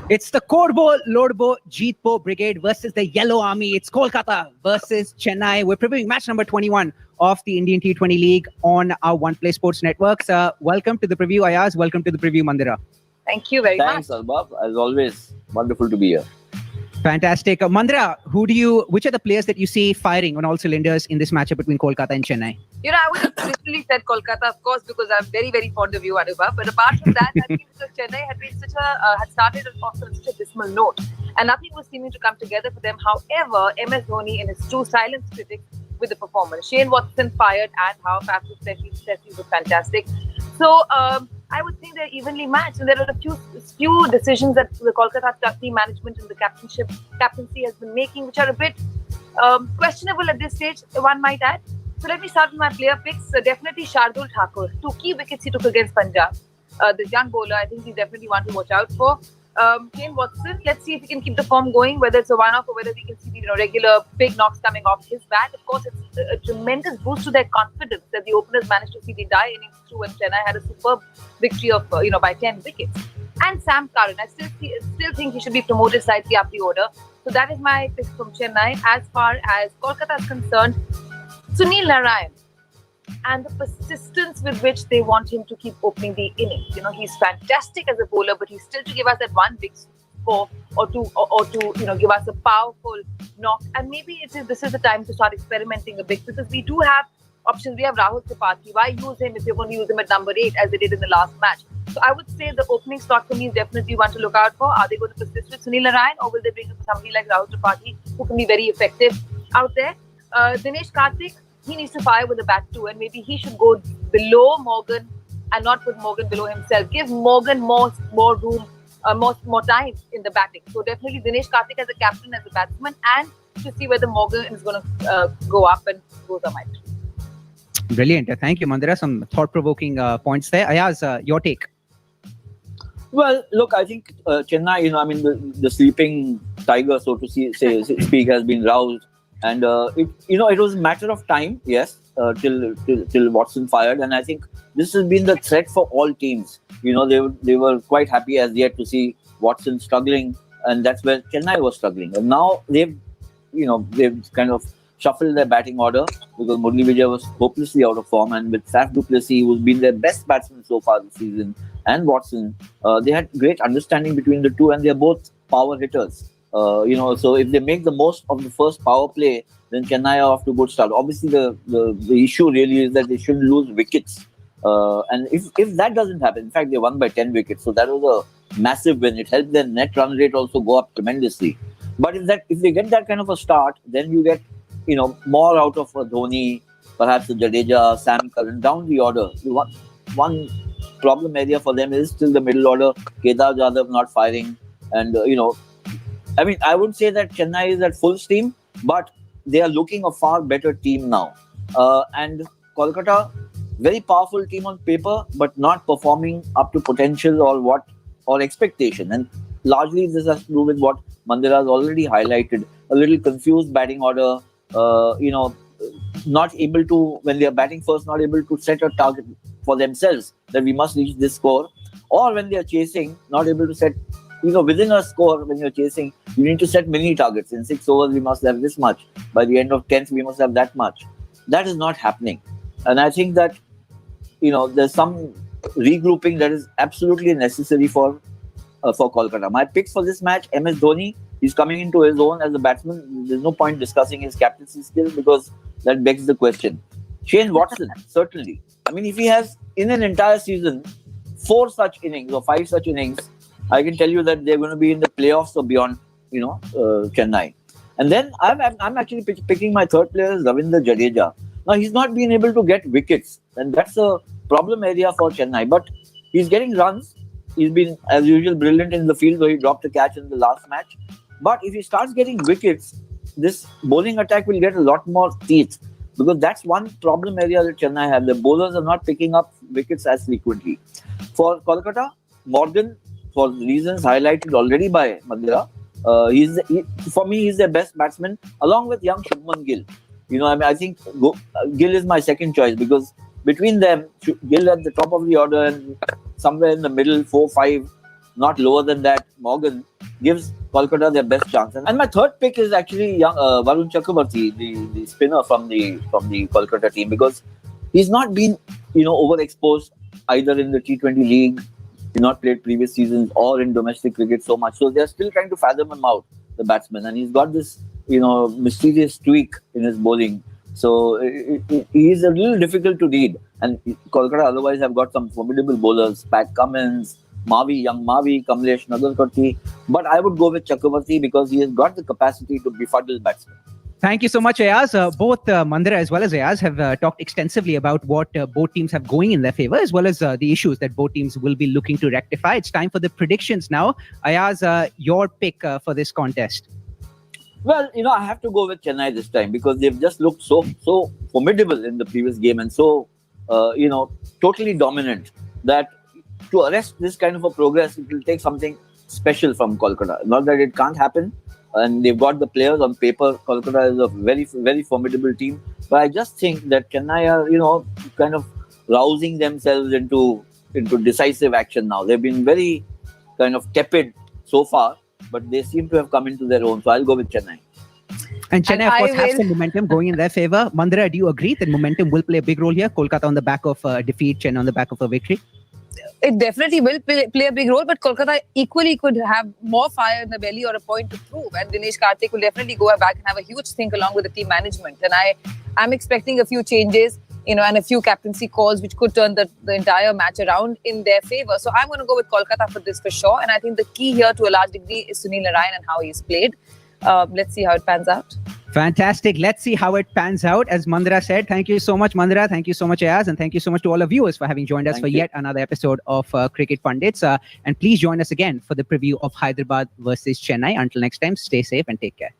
It's the Korbo, Lodbo, Jeetbo Brigade versus the Yellow Army. It's Kolkata versus Chennai. We're previewing match number 21 of the Indian T20 League on our One Play Sports Networks. Welcome to the preview, Ayaz. Welcome to the preview, Mandira. Thank you very much. Thanks, Albab. As always, wonderful to be here. Fantastic. Mandira, which are the players that you see firing on all cylinders in this matchup between Kolkata and Chennai? I would have literally said Kolkata, of course, because I'm very, very fond of you, Anubhav. But apart from that, I think because Chennai had started off on such a dismal note, and nothing was seeming to come together for them. However, MS Dhoni, in his true silence critics with the performance, Shane Watson fired, and how Patrick Setty was fantastic. So I would think they're evenly matched, and there are a few decisions that the Kolkata team management and the captaincy has been making, which are a bit questionable at this stage, one might add. So let me start with my player picks. Definitely Shardul Thakur. 2 key wickets he took against Punjab. The young bowler, I think he's definitely one to watch out for. Shane Watson, let's see if he can keep the form going, whether it's a one-off or whether we can see the regular big knocks coming off his bat. Of course, it's a tremendous boost to their confidence that the openers managed to see the entire innings through, and Chennai had a superb victory of by 10 wickets. And Sam Curran, I still think he should be promoted slightly up the order. So that is my pick from Chennai. As far as Kolkata is concerned, Sunil Narayan and the persistence with which they want him to keep opening the innings. He's fantastic as a bowler, but he's still to give us that one big score or to give us a powerful knock. And maybe this is the time to start experimenting a bit, because we do have options. We have Rahul Tripathi. Why use him if you're going to use him at number 8 as they did in the last match? So I would say the opening slot for me is definitely one to look out for. Are they going to persist with Sunil Narayan, or will they bring up somebody like Rahul Tripathi who can be very effective out there? Dinesh Karthik, he needs to fire with the bat too, and maybe he should go below Morgan and not put Morgan below himself. Give Morgan more room, more time in the batting. So definitely Dinesh Karthik as a captain, as a batsman, and to see whether Morgan is going to go up, and those are my three. Brilliant. Thank you, Mandira. Some thought-provoking points there. Ayaz, your take. Well, look, I think Chennai, the sleeping tiger, so to speak, has been roused. And it was a matter of time, yes, till Watson fired, and I think this has been the threat for all teams. They were quite happy as yet to see Watson struggling, and that's where Chennai was struggling. And now they've kind of shuffled their batting order, because Murali Vijay was hopelessly out of form, and with Faf du Plessis, who's been their best batsman so far this season, and Watson, they had great understanding between the two, and they're both power hitters. So if they make the most of the first power play, then Chennai are off to a good start. Obviously, the issue really is that they shouldn't lose wickets. And if that doesn't happen, in fact, they won by 10 wickets. So that was a massive win. It helped their net run rate also go up tremendously. But if they get that kind of a start, then you get more out of Dhoni, perhaps Jadeja, Sam Curran, down the order. One problem area for them is still the middle order. Kedar Jadhav not firing, and I would say that Chennai is at full steam, but they are looking a far better team now. And Kolkata, very powerful team on paper, but not performing up to potential or expectation. And largely this has to do with what Mandira has already highlighted. A little confused batting order, not able to, when they are batting first, not able to set a target for themselves that we must reach this score. Or when they are chasing, not able to set, within a score, when you're chasing, you need to set many targets. In 6 overs, we must have this much. By the end of 10th, we must have that much. That is not happening. And I think that, there's some regrouping that is absolutely necessary for Kolkata. My picks for this match, MS Dhoni, he's coming into his own as a batsman. There's no point discussing his captaincy skill, because that begs the question. Shane Watson, certainly. If he has, in an entire season, 4 such innings or 5 such innings, I can tell you that they're going to be in the playoffs or beyond, Chennai. And then I'm actually picking my third player is Ravindra Jadeja. Now, he's not been able to get wickets, and that's a problem area for Chennai. But he's getting runs. He's been, as usual, brilliant in the field, though he dropped a catch in the last match. But if he starts getting wickets, this bowling attack will get a lot more teeth, because that's one problem area that Chennai have. The bowlers are not picking up wickets as frequently. For Kolkata, Morgan, for reasons highlighted already by Mandira, for me, he's their best batsman, along with young Shubman Gill. I think Gill is my second choice, because between them, Gill at the top of the order and somewhere in the middle, 4-5, not lower than that, Morgan, gives Kolkata their best chance. And my third pick is actually young Varun Chakravarti, the spinner from the Kolkata team, because he's not been overexposed either in the T20 league. He's not played previous seasons or in domestic cricket so much, so they're still trying to fathom him out, the batsman, and he's got this mysterious tweak in his bowling. So he is a little difficult to read. And Kolkata otherwise have got some formidable bowlers: Pat Cummins, young Mavi, Kamlesh Nagarkoti. But I would go with Chakravarti because he has got the capacity to befuddle batsmen. Thank you so much, Ayaz. Both Mandira as well as Ayaz have talked extensively about what both teams have going in their favor, as well as the issues that both teams will be looking to rectify. It's time for the predictions now. Ayaz, your pick for this contest. Well, I have to go with Chennai this time because they've just looked so formidable in the previous game and so, totally dominant that to arrest this kind of a progress, it will take something special from Kolkata. Not that it can't happen, and they've got the players on paper. Kolkata is a very, very formidable team. But I just think that Chennai are, kind of rousing themselves into decisive action now. They've been very kind of tepid so far, but they seem to have come into their own. So I'll go with Chennai. And Chennai, of course, have some momentum going in their favor. Mandira, do you agree that momentum will play a big role here? Kolkata on the back of defeat, Chennai on the back of a victory? It definitely will play a big role, but Kolkata equally could have more fire in the belly or a point to prove. And Dinesh Karthik will definitely go back and have a huge think along with the team management. And I'm expecting a few changes, and a few captaincy calls which could turn the entire match around in their favour. So I'm going to go with Kolkata for this for sure. And I think the key here to a large degree is Sunil Narayan and how he's played. Let's see how it pans out. Fantastic. Let's see how it pans out. As Mandira said, thank you so much, Mandira. Thank you so much, Ayaz. And thank you so much to all of viewers for having joined us yet another episode of Cricket Pundits. And please join us again for the preview of Hyderabad versus Chennai. Until next time, stay safe and take care.